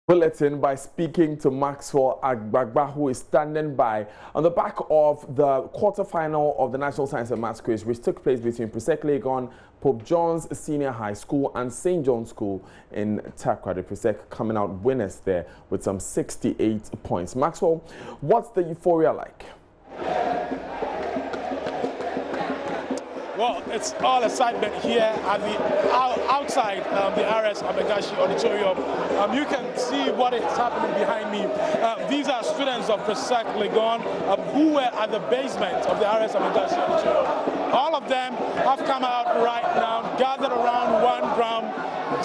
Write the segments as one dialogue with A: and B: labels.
A: Bulletin by speaking to Maxwell Agbagba, who is standing by on the back of the quarterfinal of the National Science and Maths Quiz, which took place between Presec Legon, Pope John's Senior High School and St. John's School in Takrady. Presec coming out winners there with some 68 points. Maxwell, what's the euphoria like?
B: Well, it's all excitement here at the outside the RS Amegashi Auditorium. You can see what is happening behind me. These are students of Presec Legon who were at the basement of the RS Amegashi Auditorium. All of them have come out right now, gathered around one drum,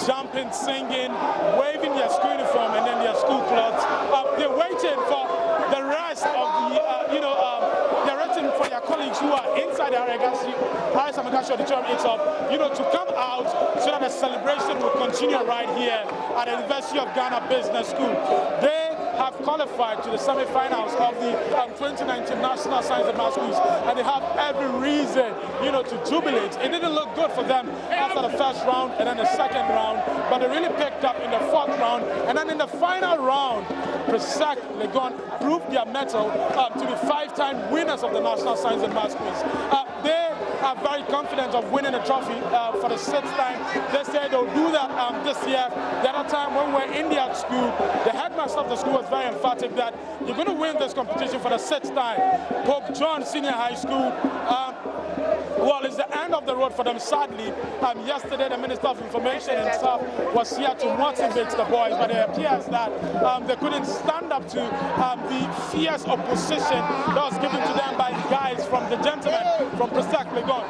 B: jumping, singing, waving their school uniform and then their school clothes. They're waiting for the rest of the, they're waiting for their colleagues who are inside the RS Amegashi Auditorium itself, to come out so that the celebration will continue right here at the University of Ghana Business School. They have qualified to the semi-finals of the 2019 National Science and Maths Quiz, and they have every reason, to jubilate. It didn't look good for them after the first round and then the second round, but they really picked up in the fourth round, and then in the final round, Presec Legon proved their mettle to be five-time winners of the National Science and Maths Quiz. They are very confident of winning the trophy for the sixth time. They say they'll do that this year. The other time when we were in their school, the headmaster of the school was very emphatic that you're going to win this competition for the sixth time. Pope John Senior High School, well, it's the end of the road for them, sadly. Yesterday, the Minister of Information himself was here to motivate the boys, but it appears that they couldn't stand up to the fierce opposition that was given to them by the guys from the gentlemen from Presec Legon.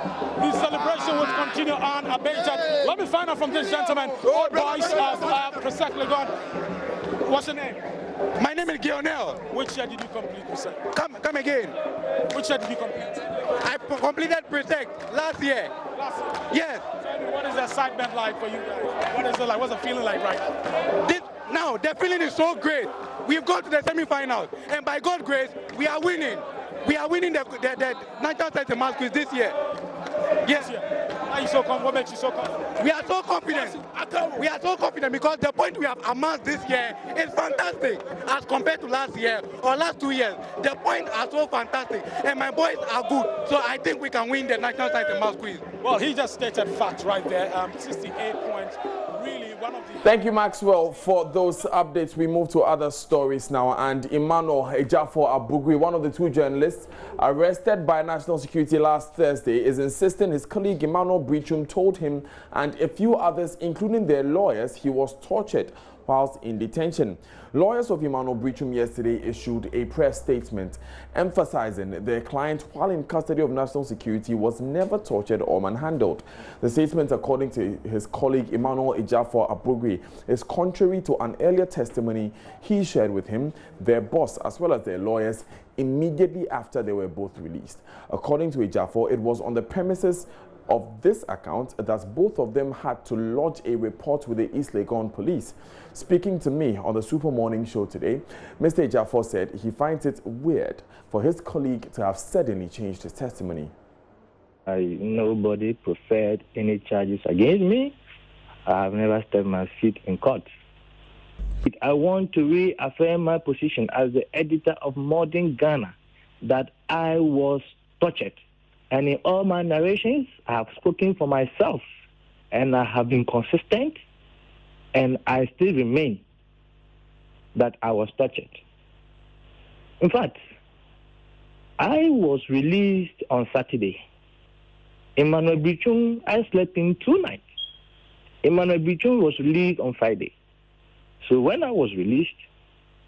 B: The celebration will continue on abated. Let me find out from this gentleman, old boys of Presec Legon. What's your name?
C: My name is Gionel.
B: Which year did you complete Presec?
C: Come again.
B: Which year did you complete?
C: I completed Presec last year.
B: Last year?
C: Yes.
B: Tell me, what is the excitement like for you guys? What is it like? What's the feeling like right now?
C: The feeling is so great. We've gone to the semi-finals, and by God's grace, we are winning. We are winning the National Science and Maths Quiz this year. Yes.
B: Are you so confident? What makes you so confident?
C: We are so confident. We are so confident because the point we have amassed this year is fantastic as compared to last year or last 2 years. The points are so fantastic, and my boys are good. So I think we can win the National Science and Maths Quiz.
B: Well, he just stated facts right there. 68 points. Really one of the...
A: Thank you, Maxwell, for those updates. We move to other stories now. And Emmanuel Ejafo Abugui, one of the two journalists arrested by national security last Thursday, is insisting his colleague Emmanuel Brichum told him and a few others, including their lawyers, he was tortured whilst in detention. Lawyers of Emmanuel Brichum yesterday issued a press statement emphasizing their client, while in custody of national security, was never tortured or manhandled. The statement, according to his colleague Emmanuel Ejafo Abugui, is contrary to an earlier testimony he shared with him, their boss, as well as their lawyers, immediately after they were both released. According to Ejafo, it was on the premises of this account that both of them had to lodge a report with the East Legon police. Speaking to me on the Super Morning Show today, Mr. Ejafo said he finds it weird for his colleague to have suddenly changed his testimony.
D: Nobody preferred any charges against me. I have never stepped my feet in court. I want to reaffirm my position as the editor of Modern Ghana that I was tortured. And in all my narrations, I have spoken for myself, and I have been consistent, and I still remain that I was tortured. In fact, I was released on Saturday. Emmanuel Brichum, I slept in 2 nights. Emmanuel Brichum was released on Friday. So when I was released,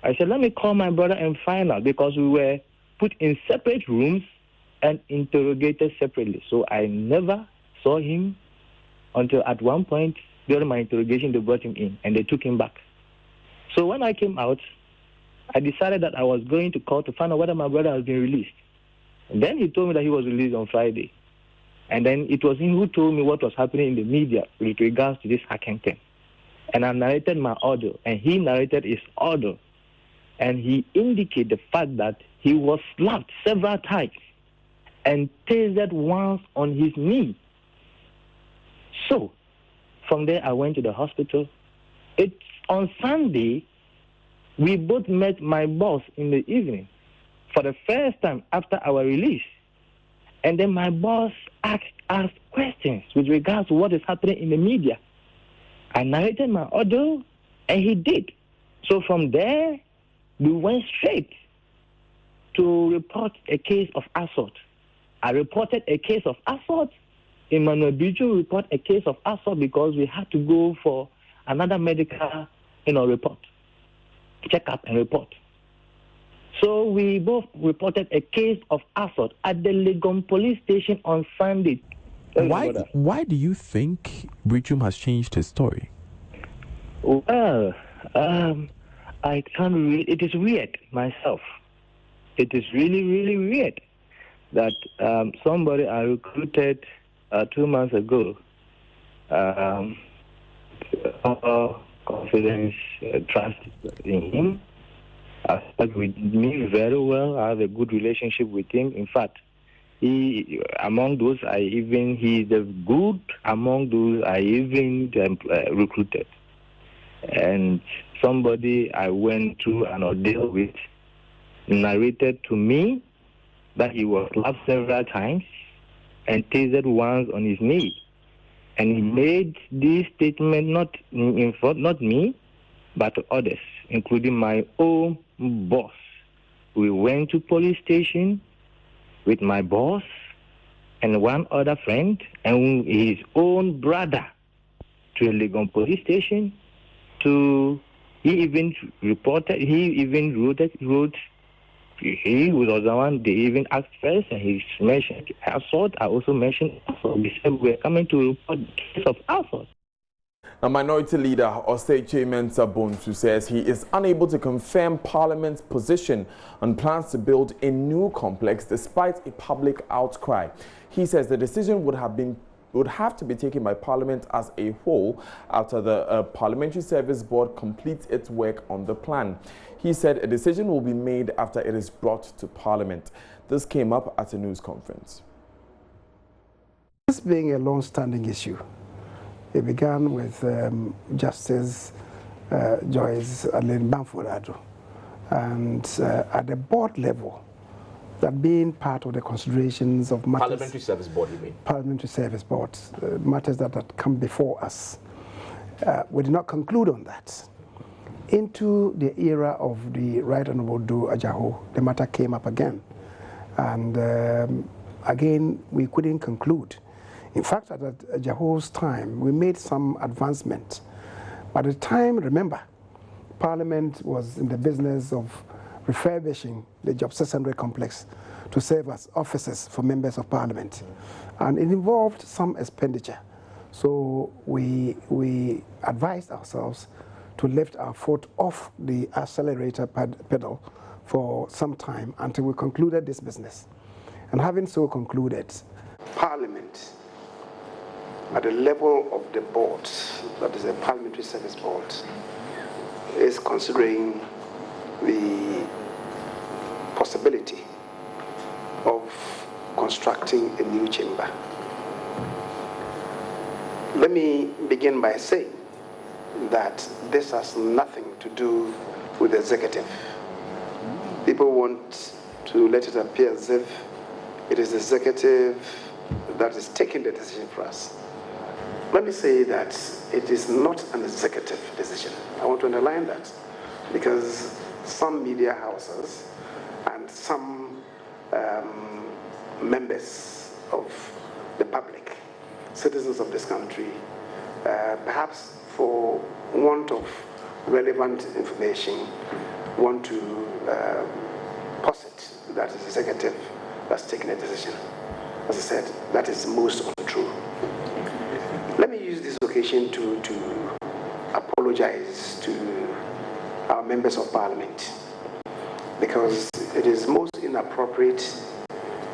D: I said, let me call my brother and find out, because we were put in separate rooms and interrogated separately. So I never saw him until at one point during my interrogation, they brought him in and they took him back. So when I came out, I decided that I was going to court to find out whether my brother has been released. And then he told me that he was released on Friday. And then it was him who told me what was happening in the media with regards to this hacking thing. And I narrated my order, and he narrated his order. And he indicated the fact that he was slapped several times and tasered once on his knee. So, from there I went to the hospital. It's on Sunday we both met my boss in the evening for the first time after our release. And then my boss asked questions with regards to what is happening in the media. I narrated my audio, and he did. So from there, we went straight to report a case of assault. I reported a case of assault. Emmanuel Bijo reported a case of assault because we had to go for another medical, report, check up and report. So we both reported a case of assault at the Legon police station on Sunday.
E: Why do you think Brichum has changed his story?
D: Well, I can't read. It is weird myself. It is really, really weird that somebody I recruited 2 months ago, confidence, trust in him. I stuck with me very well. I have a good relationship with him. In fact, he's the good among those I even recruited. And somebody I went through an ordeal with narrated to me that he was slapped several times and tasered once on his knee. And he made this statement not me, but to others, including my own boss. We went to police station with my boss and one other friend and his own brother to a Legon police station. He even wrote, he was the one they even asked first, and he mentioned assault. I also mentioned assault. They said we were coming to report the case of assault.
A: A minority leader, Osei Bonsu, says he is unable to confirm Parliament's position on plans to build a new complex despite a public outcry. He says the decision would have to be taken by Parliament as a whole after the Parliamentary Service Board completes its work on the plan. He said a decision will be made after it is brought to Parliament. This came up at a news conference.
F: This being a long-standing issue, it began with Justice Joyce Alain Bamford-Addo, and at the board level, that being part of the considerations of matters...
G: Parliamentary Service Board, you mean?
F: Parliamentary Service Board, matters that had come before us. We did not conclude on that. Into the era of the Right Honourable Do Ajaho, the matter came up again. And again, we couldn't conclude. In fact, at Ajaho's time, we made some advancement. By the time, remember, Parliament was in the business of refurbishing the Job 600 complex to serve as offices for members of Parliament. And it involved some expenditure. So we advised ourselves to lift our foot off the accelerator pedal for some time until we concluded this business. And having so concluded, Parliament, at the level of the board, that is the Parliamentary Service Board, is considering the possibility of constructing a new chamber. Let me begin by saying that this has nothing to do with the executive. People want to let it appear as if it is the executive that is taking the decision for us. Let me say that it is not an executive decision. I want to underline that, because some media houses and some members of the public, citizens of this country, perhaps for want of relevant information, want to posit that it's the executive that's taking a decision. As I said, that is most untrue. Let me use this occasion to apologize to our members of Parliament, because it is most inappropriate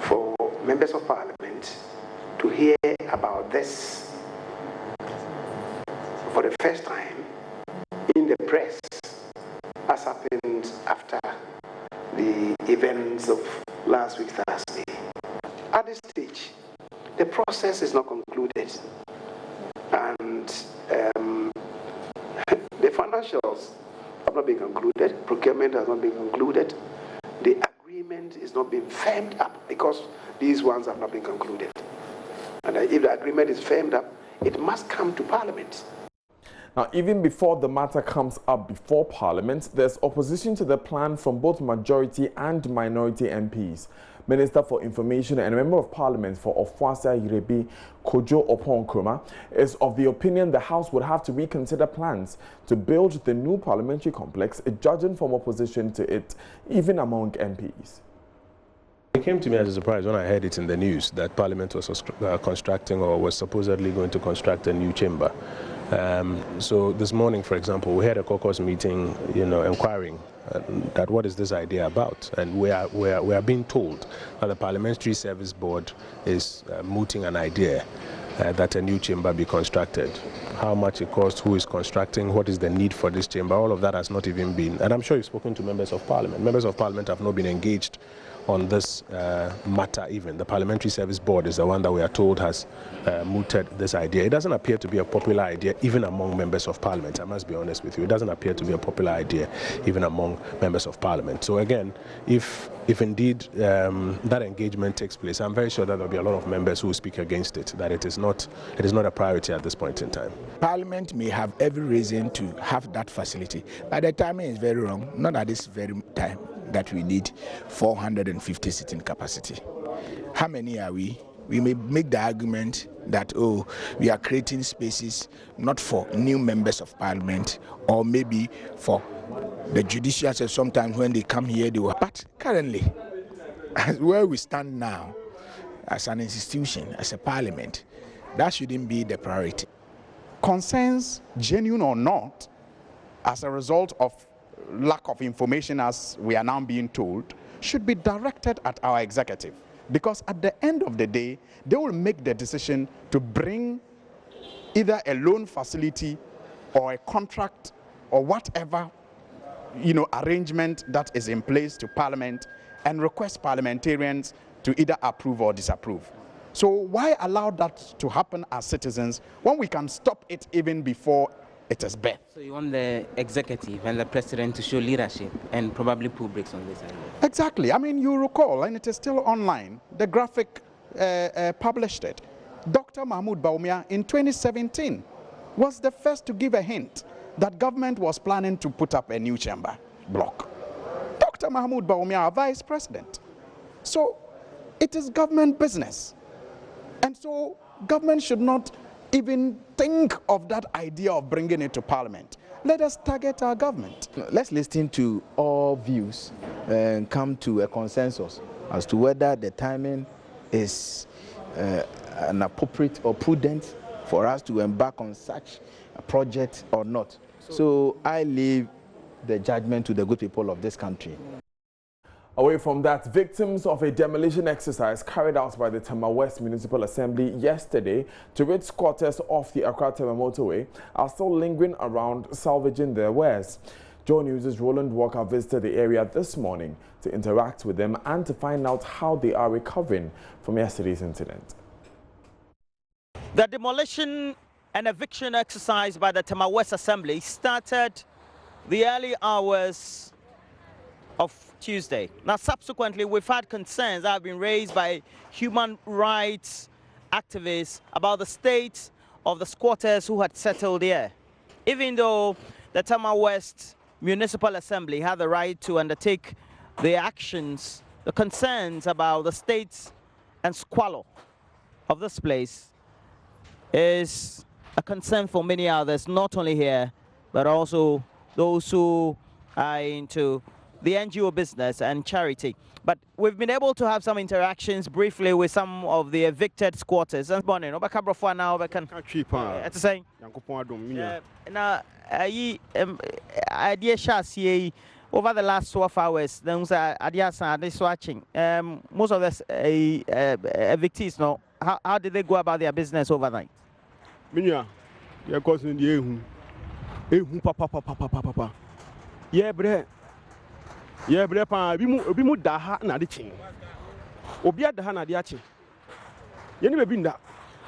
F: for members of Parliament to hear about this for the first time in the press, as happened after the events of last week Thursday. At this stage, the process is not concluded, and the financials have not been concluded. Procurement has not been concluded. The agreement is not being firmed up because these ones have not been concluded. And if the agreement is firmed up, it must come to Parliament.
A: Now, even before the matter comes up before Parliament, there's opposition to the plan from both majority and minority MPs. Minister for Information and Member of Parliament for Ofuasa Irebi, Kojo Opon-Nkrumah, is of the opinion the House would have to reconsider plans to build the new parliamentary complex, judging from opposition to it, even among MPs.
G: It came to me as a surprise when I heard it in the news that Parliament was constructing or was supposedly going to construct a new chamber. So this morning, for example, we had a caucus meeting, inquiring that what is this idea about, and we are being told that the Parliamentary Service Board is mooting an idea that a new chamber be constructed. How much it costs, who is constructing, what is the need for this chamber, all of that has not even been, and I'm sure you've spoken to members of Parliament. Members of Parliament have not been engaged on this matter even. The Parliamentary Service Board is the one that we are told has mooted this idea. It doesn't appear to be a popular idea even among members of Parliament. I must be honest with you. It doesn't appear to be a popular idea even among members of Parliament. So again, if indeed that engagement takes place, I'm very sure that there will be a lot of members who will speak against it, that it is not a priority at this point in time.
H: Parliament may have every reason to have that facility, but the timing is very wrong, not at this very time that we need 450 seating capacity. How many are we? We may make the argument that, oh, we are creating spaces not for new members of Parliament or maybe for the judiciary. So sometimes when they come here, they will. But currently, where we stand now, as an institution, as a Parliament, that shouldn't be the priority.
I: Concerns, genuine or not, as a result of lack of information, as we are now being told, should be directed at our executive, because at the end of the day they will make the decision to bring either a loan facility or a contract or whatever arrangement that is in place to Parliament and request parliamentarians to either approve or disapprove. So why allow that to happen as citizens when we can stop it even before it is birth?
J: So you want the executive and the president to show leadership and probably pull brakes on this idea?
I: Exactly. I mean, you recall, and it is still online, the graphic published it. Dr. Mahmoud Bawumia in 2017 was the first to give a hint that government was planning to put up a new chamber block. Dr. Mahmoud Bawumia, our vice president. So it is government business. And so government should not even think of that idea of bringing it to Parliament. Let us target our government.
H: Let's listen to all views and come to a consensus as to whether the timing is an appropriate or prudent for us to embark on such a project or not. So I leave the judgment to the good people of this country.
A: Away from that, victims of a demolition exercise carried out by the Tema West Municipal Assembly yesterday to rid squatters off the Accra-Tema motorway are still lingering around, salvaging their wares. Joe News' Roland Walker visited the area this morning to interact with them and to find out how they are recovering from yesterday's incident.
K: The demolition and eviction exercise by the Tema West Assembly started the early hours of Tuesday. Now, subsequently, we've had concerns that have been raised by human rights activists about the state of the squatters who had settled here. Even though the Tema West Municipal Assembly had the right to undertake the actions, the concerns about the state and squalor of this place is a concern for many others, not only here, but also those who are into the NGO business and charity. But we've been able to have some interactions briefly with some of the evicted squatters. And morning, now idea over the last 12 hours, most of the evictees now, how did they go about their business overnight?
L: Yeah, brepa bimu daha na de chin. Obi daha na de achi. Ye ni be binda.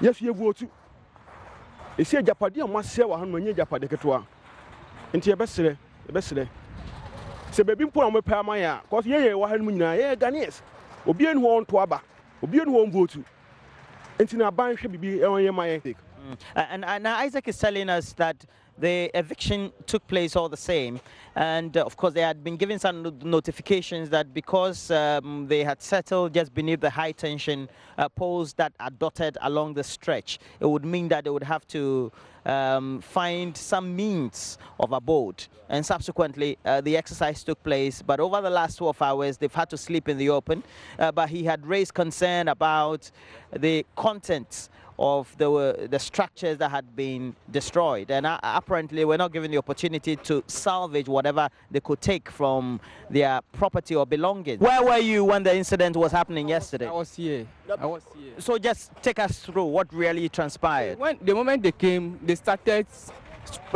L: Ye fie vuotu. Esi ajapade o masese wa hanu nye ajapade ketewa. Enti ye besere Se baby mpo am pe amaya, cause ye wa han mu nyina ye Ghanaians. Obi en ho onto aba. Obi en ho vote. Enti na ban hwe bibi e won ye maye.
K: And Isaac is telling us that the eviction took place all the same, and of course they had been given some notifications that because they had settled just beneath the high tension poles that are dotted along the stretch, it would mean that they would have to find some means of abode, and subsequently the exercise took place. But over the last 12 hours they've had to sleep in the open, but he had raised concern about the contents of the structures that had been destroyed, and apparently we're not given the opportunity to salvage whatever they could take from their property or belongings. Where were you when the incident was happening yesterday?
M: I was here.
K: So just take us through what really transpired.
M: When the moment they came, they started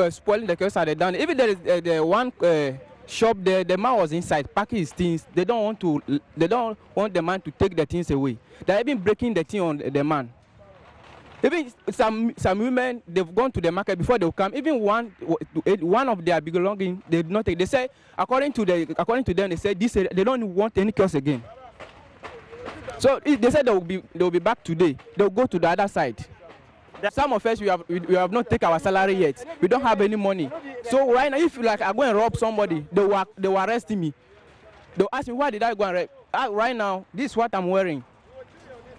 M: spoiling the chaos at the down. Even there is the one shop there, the man was inside packing his things. They don't want the man to take the things away. They're even breaking the thing on the man. Even some women, they've gone to the market before they will come. Even one of their belongings, they did not take. They say, according to them, they say they don't want any chaos again. So they said they will be back today. They'll go to the other side. Some of us we have not taken our salary yet. We don't have any money. So right now, if like I go and rob somebody, they will arrest me. They'll ask me why did I go and rob? Right now, this is what I'm wearing.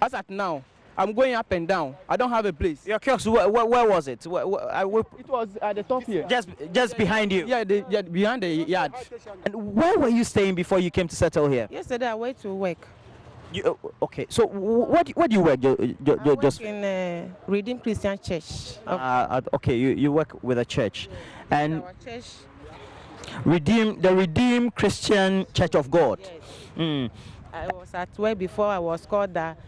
M: As at now, I'm going up and down. I don't have a place.
K: Your kiosk, where was it?
M: It was at the top here.
K: Just behind you?
M: Yeah, behind the yard.
K: And where were you staying before you came to settle here?
N: Yesterday I went to work.
K: Okay, so what do you work?
N: I work in Redeemed Christian Church.
K: Okay, you work with a church. And
N: our church.
K: the Redeemed Christian Church of God.
N: Yes. I was at work before I was called that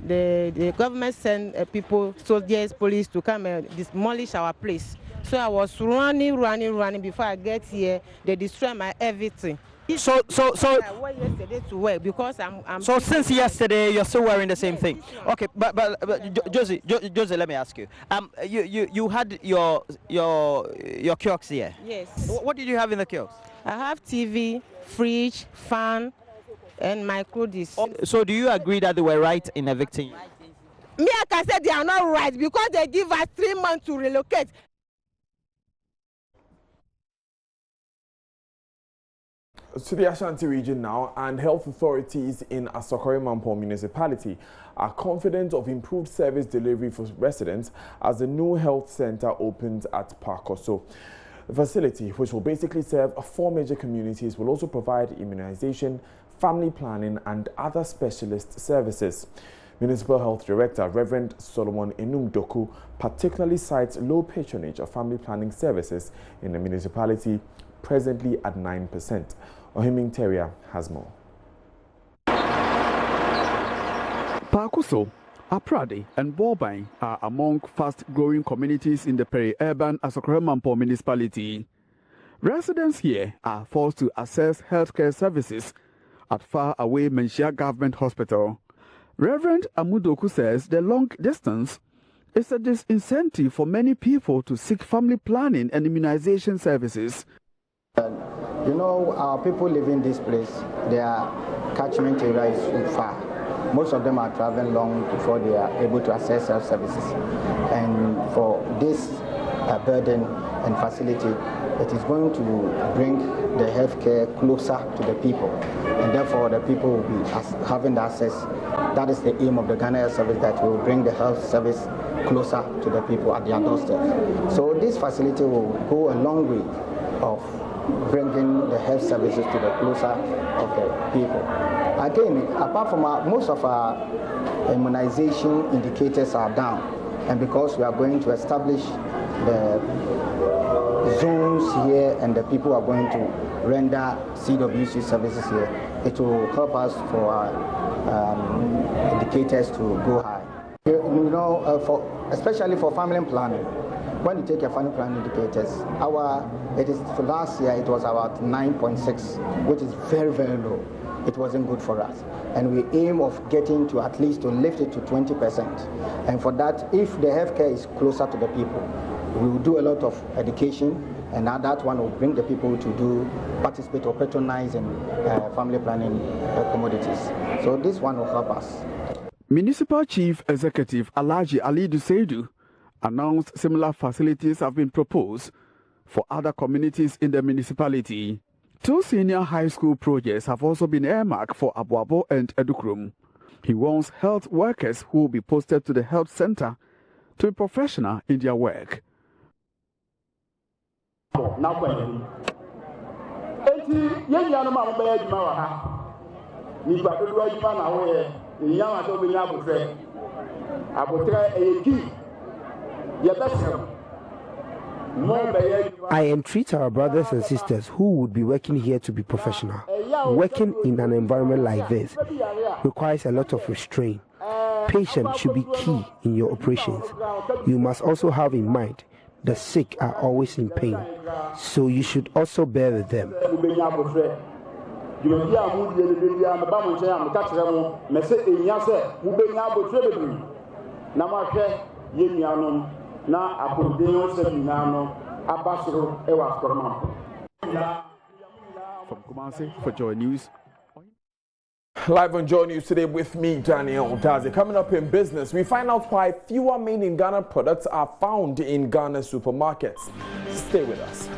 N: the government sent people, soldiers, police to come and demolish our place. So I was running before I get here. They destroy my everything.
K: So
N: I went yesterday to work because I'm
K: so since yesterday you're still wearing the same thing. Okay, but Josie, let me ask you. You had your kiosk here.
N: Yes.
K: What did you have in the kiosk?
N: I have TV, fridge, fan, and my clothes.
K: So do you agree that they were right in evicting you?
N: Me, I can say they are not right because they give us 3 months to relocate.
A: To the Ashanti region now, and health authorities in Asokore-Mampong municipality are confident of improved service delivery for residents as the new health center opens at Parkoso. The facility, which will basically serve 4 major communities, will also provide immunization, family planning and other specialist services. Municipal Health Director Reverend Solomon Enum-Doku particularly cites low patronage of family planning services in the municipality, presently at 9%. Ohiming Teria has more.
O: Parkoso, Aprade and Borbine are among fast-growing communities in the peri-urban Asokore-Mampong municipality. Residents here are forced to access healthcare services at far-away Menchia Government Hospital. Reverend Amudoku says the long distance is a disincentive for many people to seek family planning and immunization services.
P: You know, our people living in this place, their catchment area is far. Most of them are traveling long before they are able to access health services. And for this burden and facility, it is going to bring the healthcare closer to the people. And therefore, the people will be having the access. That is the aim of the Ghana Health Service, that will bring the health service closer to the people at their doorstep. So this facility will go a long way of bringing the health services to the closer of the people. Again, apart from most of our immunization indicators are down, and because we are going to establish the zones here and the people are going to render CWC services here, it will help us for our indicators to go high. You know, especially for family planning, when you take your family planning indicators, for last year it was about 9.6, which is very, very low. It wasn't good for us. And we aim of getting to at least to lift it to 20%. And for that, if the healthcare is closer to the people, we will do a lot of education And now that one will bring the people to participate or patronize in family planning commodities. So this one will help us.
O: Municipal Chief Executive Alhaji Alidu Seidu announced similar facilities have been proposed for other communities in the municipality. 2 senior high school projects have also been earmarked for Abuabo and Edukrum. He wants health workers who will be posted to the health center to be professional in their work.
Q: I entreat our brothers and sisters who would be working here to be professional. Working in an environment like this requires a lot of restraint. Patience should be key in your operations. You must also have in mind the sick are always in pain, so you should also bear with them.
O: From Kumasi for Joy News.
A: Live on Joy News today with me, Daniel Dazi. Coming up in business, we find out why fewer made in Ghana products are found in Ghana supermarkets. Stay with us.